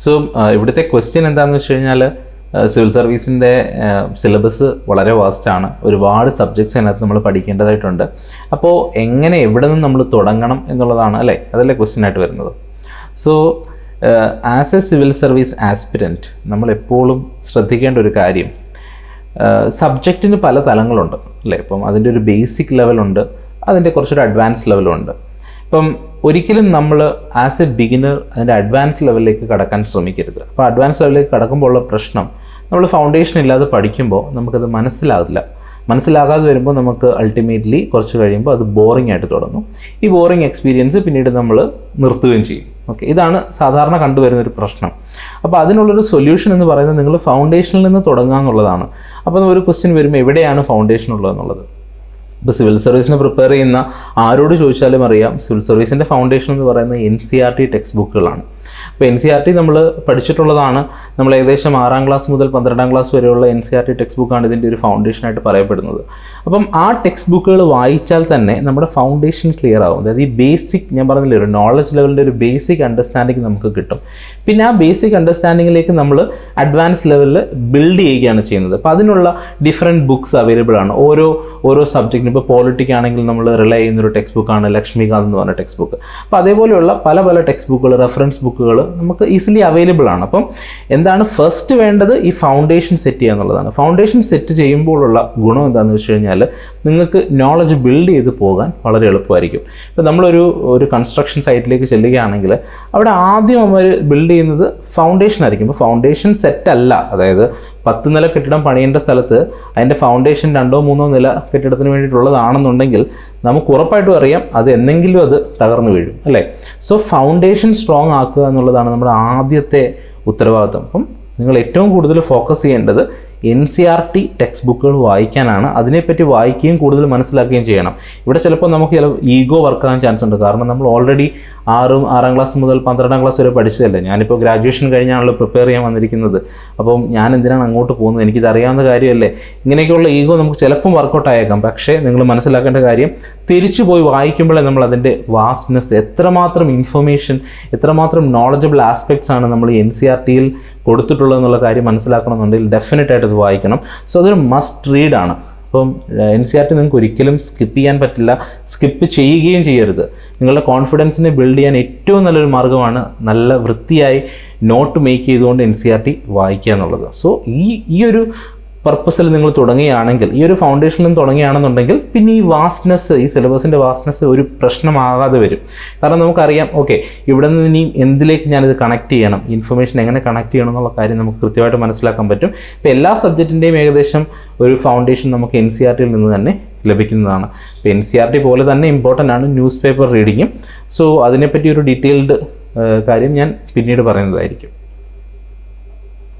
So ഇവിടുത്തെ question എന്താണെന്ന് വെച്ച് കഴിഞ്ഞാൽ സിവിൽ സർവീസിൻ്റെ സിലബസ് വളരെ വാസ്റ്റാണ്, ഒരുപാട് സബ്ജക്ട്സ് അതിനകത്ത് നമ്മൾ പഠിക്കേണ്ടതായിട്ടുണ്ട്. അപ്പോൾ എവിടെ നിന്ന് നമ്മൾ തുടങ്ങണം എന്നുള്ളതാണ് അല്ലേ, അതല്ലേ ക്വസ്റ്റ്യൻ ആയിട്ട് വരുന്നത്. So as A civil service aspirant നമ്മൾ എപ്പോഴും ശ്രദ്ധിക്കേണ്ട ഒരു കാര്യം, സബ്ജക്റ്റിന് പല തലങ്ങളുണ്ട് അല്ലേ. ഇപ്പം അതിൻ്റെ ഒരു ബേസിക് ലെവലുണ്ട്, അതിൻ്റെ കുറച്ചൊരു അഡ്വാൻസ് ലെവലുണ്ട്. ഇപ്പം ഒരിക്കലും നമ്മൾ ആസ് എ ബിഗിനർ അതിൻ്റെ അഡ്വാൻസ് ലെവലിലേക്ക് കടക്കാൻ ശ്രമിക്കരുത്. അപ്പോൾ അഡ്വാൻസ് ലെവലിലേക്ക് കടക്കുമ്പോൾ ഉള്ള പ്രശ്നം, നമ്മൾ ഫൗണ്ടേഷൻ ഇല്ലാതെ പഠിക്കുമ്പോൾ നമുക്കത് മനസ്സിലാകാതെ വരുമ്പോൾ നമുക്ക് അൾട്ടിമേറ്റ്ലി കുറച്ച് കഴിയുമ്പോൾ അത് ബോറിംഗ് ആയിട്ട് തുടങ്ങും. ഈ ബോറിംഗ് എക്സ്പീരിയൻസ് പിന്നീട് നമ്മൾ നിർത്തുകയും ചെയ്യും. ഓക്കെ, ഇതാണ് സാധാരണ കണ്ടുവരുന്നൊരു പ്രശ്നം. അപ്പോൾ അതിനുള്ളൊരു സൊല്യൂഷൻ എന്ന് പറയുന്നത് നിങ്ങൾ ഫൗണ്ടേഷനിൽ നിന്ന് തുടങ്ങുക എന്നുള്ളതാണ്. അപ്പോൾ ഒരു ക്വസ്റ്റ്യൻ വരുമ്പോൾ എവിടെയാണ് ഫൗണ്ടേഷൻ ഉള്ളതെന്നുള്ളത്. ഇപ്പോൾ സിവിൽ സർവീസിന് പ്രിപ്പയർ ചെയ്യുന്ന ആരോട് ചോദിച്ചാലും അറിയാം, സിവിൽ സർവീസിൻ്റെ ഫൗണ്ടേഷൻ എന്ന് പറയുന്നത് NCERT ടെക്സ്റ്റ് ബുക്കുകളാണ്. അപ്പോൾ NCERT നമ്മൾ പഠിച്ചിട്ടുള്ളതാണ്. നമ്മൾ ഏകദേശം 6ാം ക്ലാസ് മുതൽ 12ാം ക്ലാസ് വരെയുള്ള NCERT ടെക്സ്റ്റ് ബുക്കാണ് ഇതിൻ്റെ ഒരു ഫൗണ്ടേഷനായിട്ട് പറയപ്പെടുന്നത്. അപ്പം ആ ടെക്സ്റ്റ് ബുക്കുകൾ വായിച്ചാൽ തന്നെ നമ്മുടെ ഫൗണ്ടേഷൻ ക്ലിയർ ആവും. അതായത് ഈ ബേസിക്, ഞാൻ പറഞ്ഞില്ലേ, ഒരു നോളജ് ലെവലിൻ്റെ ഒരു ബേസിക് അണ്ടർസ്റ്റാൻഡിങ് നമുക്ക് കിട്ടും. പിന്നെ ആ ബേസിക് അണ്ടർസ്റ്റാൻഡിങ്ങിലേക്ക് നമ്മൾ അഡ്വാൻസ് ലെവലിൽ ബിൽഡ് ചെയ്യുകയാണ് ചെയ്യുന്നത്. അപ്പോൾ അതിനുള്ള ഡിഫറെൻറ്റ് ബുക്സ് അവൈലബിൾ ആണ്. ഓരോ സബ്ജക്റ്റിനും. ഇപ്പോൾ പോളിറ്റിക്സ് ആണെങ്കിൽ നമ്മൾ റിലൈ ചെയ്യുന്നൊരു ടെക്സ്റ്റ് ബുക്കാണ് ലക്ഷ്മികാന്ത് എന്ന് പറഞ്ഞ ടെക്സ്റ്റ് ബുക്ക്. അപ്പോൾ അതേപോലെയുള്ള പല ടെക്സ്റ്റ് ബുക്കുകൾ, റെഫറൻസ് ബുക്കുകൾ നമുക്ക് ഈസിലി അവൈലബിൾ ആണ്. അപ്പം എന്താണ് ഫസ്റ്റ് വേണ്ടത്, ഈ ഫൗണ്ടേഷൻ സെറ്റ് ചെയ്യുക എന്നുള്ളതാണ്. ഫൗണ്ടേഷൻ സെറ്റ് ചെയ്യുമ്പോഴുള്ള ഗുണം എന്താണെന്ന് വെച്ച് കഴിഞ്ഞാൽ നിങ്ങൾക്ക് നോളജ് ബിൽഡ് ചെയ്ത് പോകാൻ വളരെ എളുപ്പമായിരിക്കും. ഇപ്പോൾ നമ്മളൊരു കൺസ്ട്രക്ഷൻ സൈറ്റിലേക്ക് ചെല്ലുകയാണെങ്കിൽ അവിടെ ആദ്യം അവർ ബിൽഡ് ചെയ്യുന്നത് ഫൗണ്ടേഷൻ ആയിരിക്കും. ഇപ്പോൾ ഫൗണ്ടേഷൻ സെറ്റ് അല്ല, അതായത് 10 നില കെട്ടിടം പണിയേണ്ട സ്ഥലത്ത് അതിൻ്റെ ഫൗണ്ടേഷൻ 2ഓ 3ഓ നില കെട്ടിടത്തിന് വേണ്ടിയിട്ടുള്ളതാണെന്നുണ്ടെങ്കിൽ നമുക്ക് ഉറപ്പായിട്ടും അറിയാം അത് എന്നെങ്കിലും അത് തകർന്നു വീഴും അല്ലേ. സോ ഫൗണ്ടേഷൻ സ്ട്രോങ് ആക്കുക എന്നുള്ളതാണ് നമ്മുടെ ആദ്യത്തെ ഉത്തരവാദിത്വം. അപ്പം നിങ്ങൾ ഏറ്റവും കൂടുതൽ ഫോക്കസ് ചെയ്യേണ്ടത് NCERT ടെക്സ്റ്റ് ബുക്കുകൾ വായിക്കാനാണ്. അതിനെപ്പറ്റി വായിക്കുകയും കൂടുതൽ മനസ്സിലാക്കുകയും ചെയ്യണം. ഇവിടെ ചിലപ്പോൾ നമുക്ക് ഈഗോ വർക്കാകാൻ ചാൻസ് ഉണ്ട്. കാരണം നമ്മൾ ഓൾറെഡി 6ാം ക്ലാസ് മുതൽ 12ാം ക്ലാസ് വരെ പഠിച്ചതല്ലേ. ഞാനിപ്പോൾ ഗ്രാജുവേഷൻ കഴിഞ്ഞാണല്ലോ പ്രിപ്പയർ ചെയ്യാൻ വന്നിരിക്കുന്നത്. അപ്പം ഞാൻ എന്തിനാണ് അങ്ങോട്ട് പോകുന്നത്, എനിക്കിത് അറിയാവുന്ന കാര്യമല്ലേ, ഇങ്ങനെയൊക്കെയുള്ള ഈഗോ നമുക്ക് ചിലപ്പം വർക്കൗട്ട് ആയേക്കാം. പക്ഷേ നിങ്ങൾ മനസ്സിലാക്കേണ്ട കാര്യം, തിരിച്ചു പോയി വായിക്കുമ്പോഴേ നമ്മൾ അതിൻ്റെ വാസ്റ്റ്നെസ്, എത്രമാത്രം ഇൻഫർമേഷൻ, എത്രമാത്രം നോളജബിൾ ആസ്പെക്ട്സ് ആണ് നമ്മൾ NCERTയിൽ കൊടുത്തിട്ടുള്ളതെന്നുള്ള കാര്യം മനസ്സിലാക്കണമെന്നുണ്ടെങ്കിൽ ഡെഫിനറ്റായിട്ട് ഇത് വായിക്കണം. സോ അതൊരു മസ്റ്റ് റീഡാണ്. അപ്പം NCERT നിങ്ങൾക്ക് ഒരിക്കലും സ്കിപ്പ് ചെയ്യാൻ പറ്റില്ല, സ്കിപ്പ് ചെയ്യുകയും ചെയ്യരുത്. നിങ്ങളുടെ കോൺഫിഡൻസിനെ ബിൽഡ് ചെയ്യാൻ ഏറ്റവും നല്ലൊരു മാർഗ്ഗമാണ് നല്ല വൃത്തിയായി നോട്ട് മേക്ക് ചെയ്തുകൊണ്ട് NCERT വായിക്കുക എന്നുള്ളത്. സോ ഈ ഒരു പർപ്പസിൽ നിങ്ങൾ തുടങ്ങുകയാണെങ്കിൽ, ഈ ഒരു ഫൗണ്ടേഷനിൽ നിന്ന് തുടങ്ങുകയാണെന്നുണ്ടെങ്കിൽ പിന്നെ ഈ വാസ്റ്റ്നെസ്, ഈ സിലബസിൻ്റെ വാസ്റ്റ്നെസ് ഒരു പ്രശ്നമാകാതെ വരും. കാരണം നമുക്കറിയാം, ഓക്കെ, ഇവിടെ നിന്ന് ഇനി എന്തിലേക്ക് ഞാനിത് കണക്ട് ചെയ്യണം, ഇൻഫർമേഷൻ എങ്ങനെ കണക്ട് ചെയ്യണം എന്നുള്ള കാര്യം നമുക്ക് കൃത്യമായിട്ട് മനസ്സിലാക്കാൻ പറ്റും. ഇപ്പോൾ എല്ലാ സബ്ജക്റ്റിൻ്റെയും ഏകദേശം ഒരു ഫൗണ്ടേഷൻ നമുക്ക് NCERTയിൽ നിന്ന് തന്നെ ലഭിക്കുന്നതാണ്. ഇപ്പോൾ NCERT പോലെ തന്നെ ഇമ്പോർട്ടൻ്റ് ആണ് ന്യൂസ് പേപ്പർ റീഡിങ്ങും. സോ അതിനെപ്പറ്റി ഒരു ഡീറ്റെയിൽഡ് കാര്യം ഞാൻ പിന്നീട് പറയുന്നതായിരിക്കും.